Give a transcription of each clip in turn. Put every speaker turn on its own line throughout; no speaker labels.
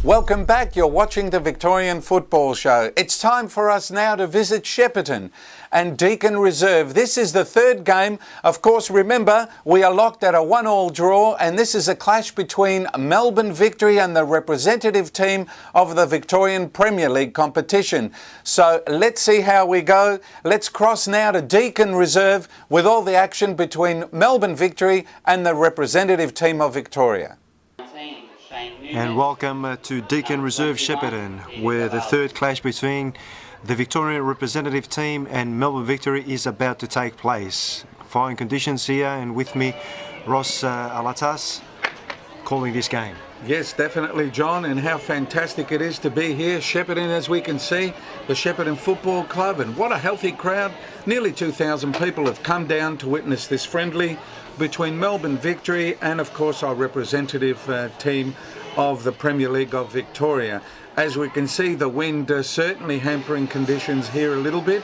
Welcome back. You're watching the Victorian Football Show. It's time for us now to visit Shepparton and Deakin Reserve. This is the third game. Of course, remember, we are locked at a 1-1 draw, and this is a clash between Melbourne Victory and the representative team of the Victorian Premier League competition. So let's see how we go. Let's cross now to Deakin Reserve with all the action between Melbourne Victory and the representative team of Victoria.
And welcome to Deakin Reserve Shepparton, where the third clash between the Victorian representative team and Melbourne Victory is about to take place. Fine conditions here, and with me, Ross Alatas, calling this game.
Yes, definitely, John, and how fantastic it is to be here. Shepparton, as we can see, the Shepparton Football Club, and what a healthy crowd. Nearly 2,000 people have come down to witness this friendly between Melbourne Victory and, of course, our representative team of the Premier League of Victoria. As we can see, the wind certainly hampering conditions here a little bit,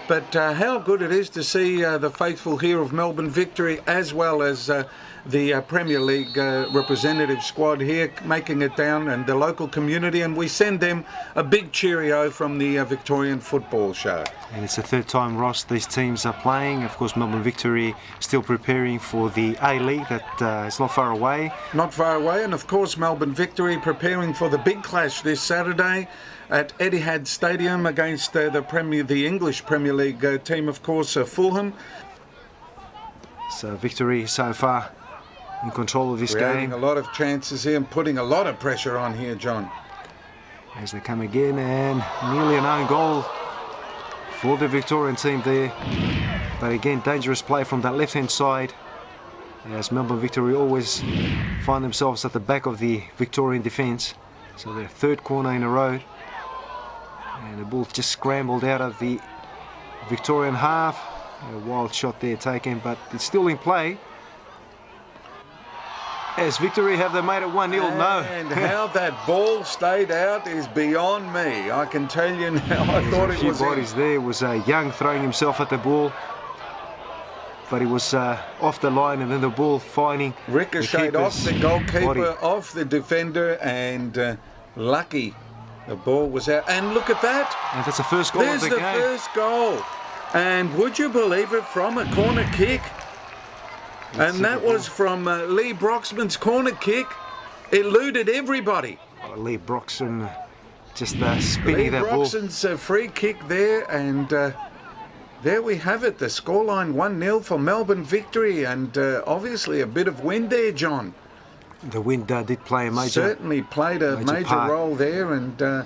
but how good it is to see the faithful here of Melbourne Victory, as well as the Premier League representative squad here making it down, and the local community, and we send them a big cheerio from the Victorian Football Show.
And it's the third time, Ross, these teams are playing. Of course, Melbourne Victory still preparing for the A-League that is not far away.
Not far away, and of course Melbourne Victory preparing for the big clash this Saturday at Etihad Stadium against the English Premier League team, of course, Fulham.
So Victory so far in control of this
Creating
game.
a lot of chances here and putting a lot of pressure on here, John.
As they come again, and nearly an own goal for the Victorian team there. But again, dangerous play from that left-hand side, as Melbourne Victory always find themselves at the back of the Victorian defence. So their third corner in a row. And the ball just scrambled out of the Victorian half. A wild shot there taken, but it's still in play. As Victory, have they made it 1-0? No.
And how that ball stayed out is beyond me. I can tell you now. I thought it was
a few bodies there. It was Young throwing himself at the ball, but he was off the line, and then the ball finding
ricocheted off the goalkeeper, off the defender, and lucky the ball was out. And look at that.
And that's the first goal of the game.
There's the first goal. And would you believe it, from a corner kick? And that was from Lee Broxman's corner kick. Eluded everybody.
Lee Broxman just spinning that ball.
Lee Broxman's free kick there, and there we have it. The scoreline 1-0 for Melbourne Victory, and obviously a bit of wind there, John.
The wind did play a major...
Certainly played a major role there, and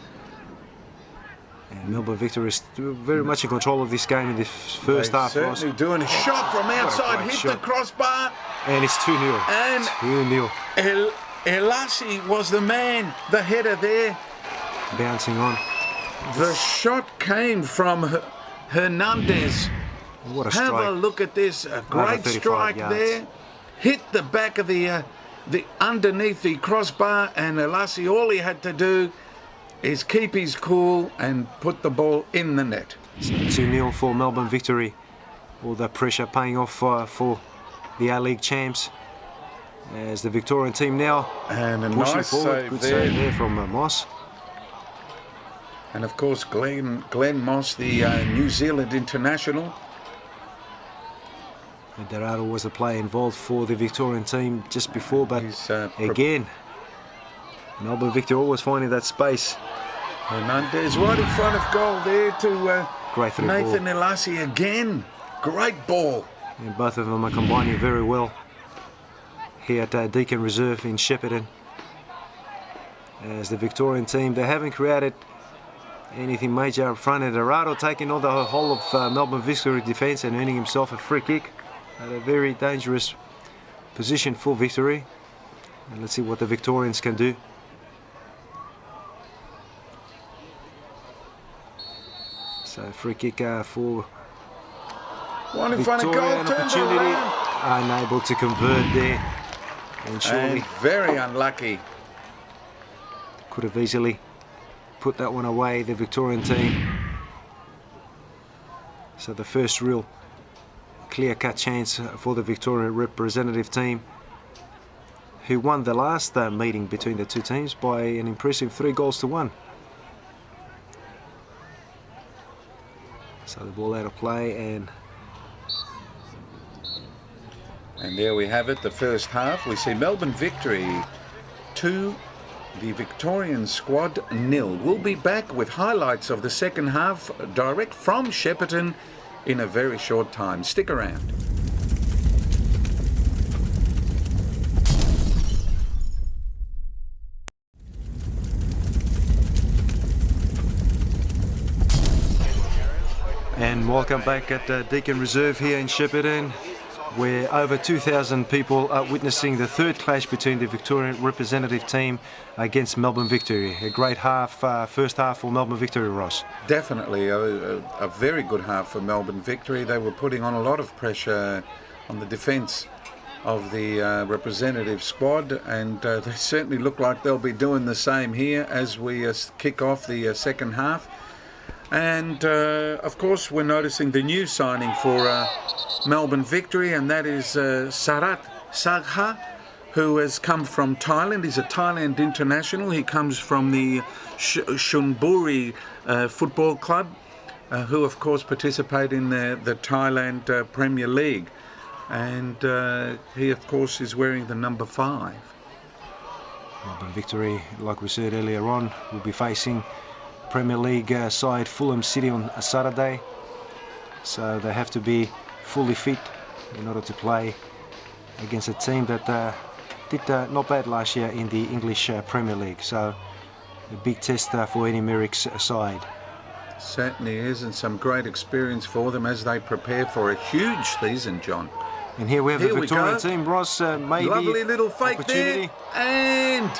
Melbourne Victory is very much in control of this game in the first half.
Certainly doing a shot from outside, hit the crossbar.
And it's 2-0.
And
2-0.
Elasi was the man, the header there.
Bouncing on.
The shot came from Hernandez.
What a strike.
Have a look at this. A great strike there. Hit the back of the underneath the crossbar, and Elasi, all he had to do is keep his cool and put the ball in the net.
So 2-0 for Melbourne Victory. All that pressure paying off for the A-League champs. As the Victorian team now
and a
pushing
nice
forward.
save
Good
there.
save there from Moss.
And of course Glenn Moss, the New Zealand international.
And Dorado was the player involved for the Victorian team just before, but again, Melbourne Victory always finding that space.
Hernandez right in front of goal there to
Great
Nathan Elasi again. Great ball.
And both of them are combining very well here at Deakin Reserve in Shepparton. As the Victorian team, they haven't created anything major up front, and Dorado taking on the whole of Melbourne Victory defence and earning himself a free kick at a very dangerous position for Victory. And let's see what the Victorians can do. So free kick for
one in front of goal, turns around.
Unable to convert there. And surely
very unlucky.
Could have easily put that one away, the Victorian team. So the first real clear-cut chance for the Victorian representative team who won the last meeting between the two teams by an impressive 3-1. So the ball out of play,
and there we have it, the first half. We see Melbourne Victory 2, the Victorian squad 0. We'll be back with highlights of the second half direct from Shepparton in a very short time. Stick around.
And welcome back at Deakin Reserve here in Shepparton, where over 2,000 people are witnessing the third clash between the Victorian representative team against Melbourne Victory. A great first half for Melbourne Victory, Ross.
Definitely a very good half for Melbourne Victory. They were putting on a lot of pressure on the defence of the representative squad, and they certainly look like they'll be doing the same here as we kick off the second half. And of course we're noticing the new signing for Melbourne Victory, and that is Sarat Sagha, who has come from Thailand. He's a Thailand international. He comes from the Shunburi football club, who of course participate in the Thailand Premier League. And he of course is wearing the number 5.
Melbourne Victory, like we said earlier on, will be facing Premier League side Fulham City on a Saturday, so they have to be fully fit in order to play against a team that did not bad last year in the English Premier League. So a big test for Eddie Merrick's side.
Certainly is, and some great experience for them as they prepare for a huge season, John.
And here we have the Victorian team, Ross. Maybe
lovely little fake there, and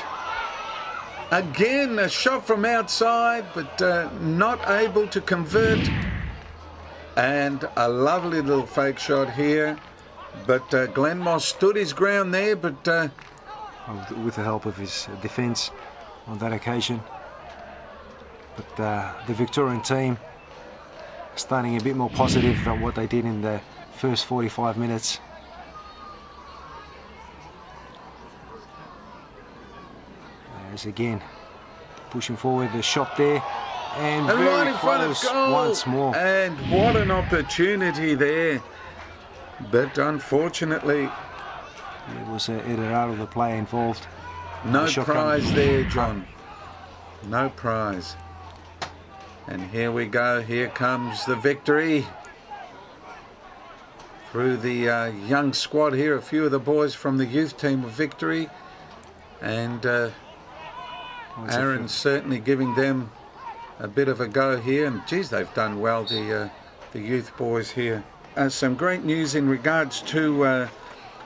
again, a shot from outside, but not able to convert. And a lovely little fake shot here. But Glenn Moss stood his ground there, but
with the help of his defence on that occasion. But the Victorian team starting a bit more positive than what they did in the first 45 minutes. As again, pushing forward, the shot there, and very
right in front
close
of goal
once more.
And what an opportunity there! But unfortunately,
it was either out of the play involved.
No prize there, John. No prize. And here we go. Here comes the Victory through the young squad here. A few of the boys from the youth team of Victory, and Aaron's certainly giving them a bit of a go here. And geez, they've done well, the youth boys here. Some great news in regards to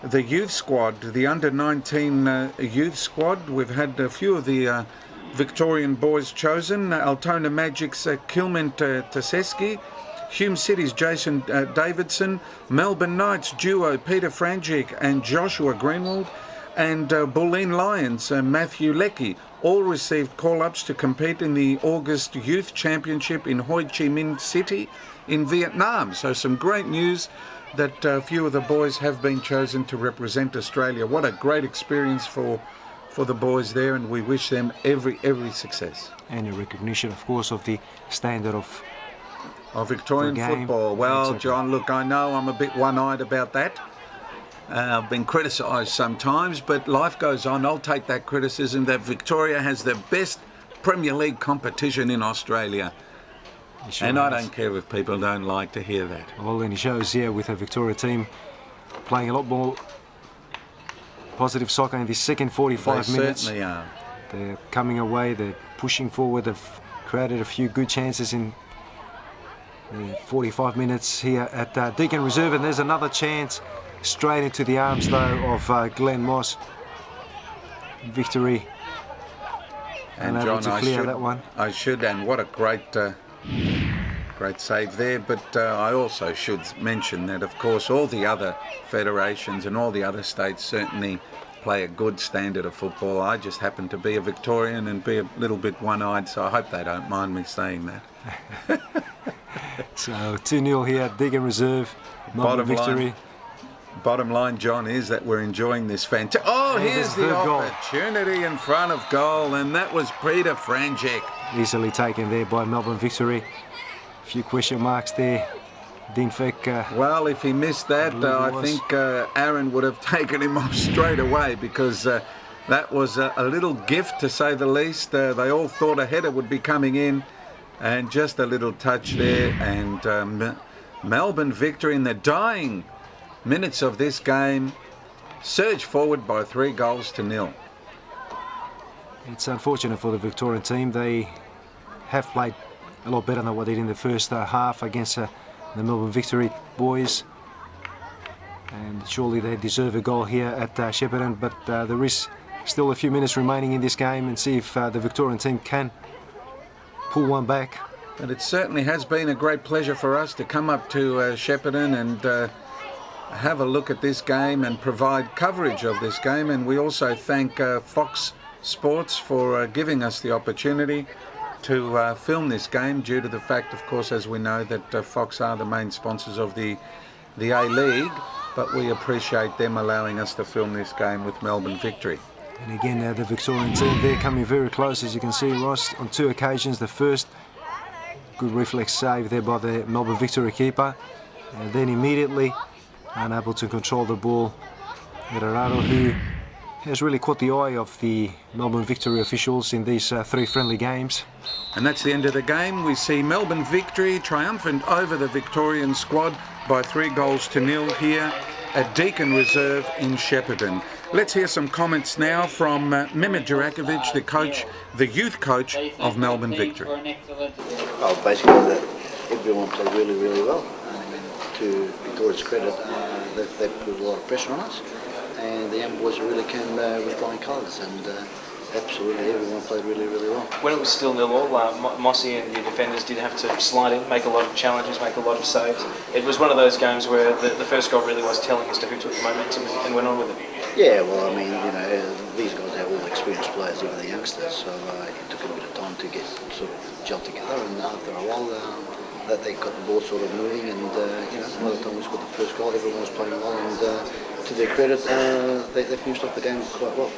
the youth squad, the under-19 youth squad. We've had a few of the Victorian boys chosen. Altona Magic's Kilman Taseski, Hume City's Jason Davidson, Melbourne Knights duo Peter Frangic and Joshua Greenwald, and Bulleen Lions Matthew Leckie all received call-ups to compete in the August Youth Championship in Ho Chi Minh City in Vietnam. So some great news that a few of the boys have been chosen to represent Australia. What a great experience for the boys there, and we wish them every success.
And a recognition, of course, of the standard of
Victorian football. Well, exactly. John, look, I know I'm a bit one-eyed about that. I've been criticised sometimes, but life goes on. I'll take that criticism that Victoria has the best Premier League competition in Australia. Sure, and I don't care if people don't like to hear that.
Well, and it shows here with the Victoria team playing a lot more positive soccer in the second 45 minutes.
They certainly are.
They're coming away, they're pushing forward, they've created a few good chances in the 45 minutes here at Deakin Reserve, and there's another chance straight into the arms though of Glenn Moss. Victory and able to clear that one.
And what a great save there. But I also should mention that, of course, all the other federations and all the other states certainly play a good standard of football. I just happen to be a Victorian and be a little bit one-eyed, so I hope they don't mind me saying that.
So 2-0 here at Deakin Reserve. Melbourne Victory.
Bottom line, John, is that we're enjoying this fantastic... Oh,
And
here's
there's
the
third goal.
opportunity in front of goal, and that was Peter Frangic.
Easily taken there by Melbourne Victory. A few question marks there. Didn't think...
Well, if he missed that, I think Aaron would have taken him off straight away, because that was a little gift, to say the least. They all thought a header would be coming in, and just a little touch there. And Melbourne Victory, in the dying minutes of this game, surged forward by 3-0.
It's unfortunate for the Victorian team. They have played a lot better than what they did in the first half against the Melbourne Victory boys. And surely they deserve a goal here at Shepparton, but there is still a few minutes remaining in this game, and see if the Victorian team can pull one back.
And it certainly has been a great pleasure for us to come up to Shepparton and have a look at this game and provide coverage of this game. And we also thank Fox Sports for giving us the opportunity to film this game, due to the fact, of course, as we know, that Fox are the main sponsors of the A-League, but we appreciate them allowing us to film this game with Melbourne Victory.
And again, the Victorian team there coming very close, as you can see, Ross, on 2 occasions. The first, good reflex save there by the Melbourne Victory keeper, and then immediately unable to control the ball, Herrero, who has really caught the eye of the Melbourne Victory officials in these 3 friendly games.
And that's the end of the game. We see Melbourne Victory triumphant over the Victorian squad by 3-0 here at Deakin Reserve in Shepparton. Let's hear some comments now from Mehmet Jurakovic, the coach, the youth coach of Melbourne Victory.
Well, basically, everyone played really, really well. To Victoria's credit, they put a lot of pressure on us, and the young boys really came with flying colours, and absolutely everyone played really, really well.
When it was still 0-0, Mossy and your defenders did have to slide in, make a lot of challenges, make a lot of saves. It was one of those games where the first goal really was telling as to who took the momentum and went on with it.
Yeah, well, I mean, you know, these guys are all experienced players, even the youngsters, so it took a bit of time to get sort of gel together, and after a while, that they got the ball sort of moving, and you know, by the time we scored the first goal, everyone was playing well, and to their credit, they finished off the game quite well.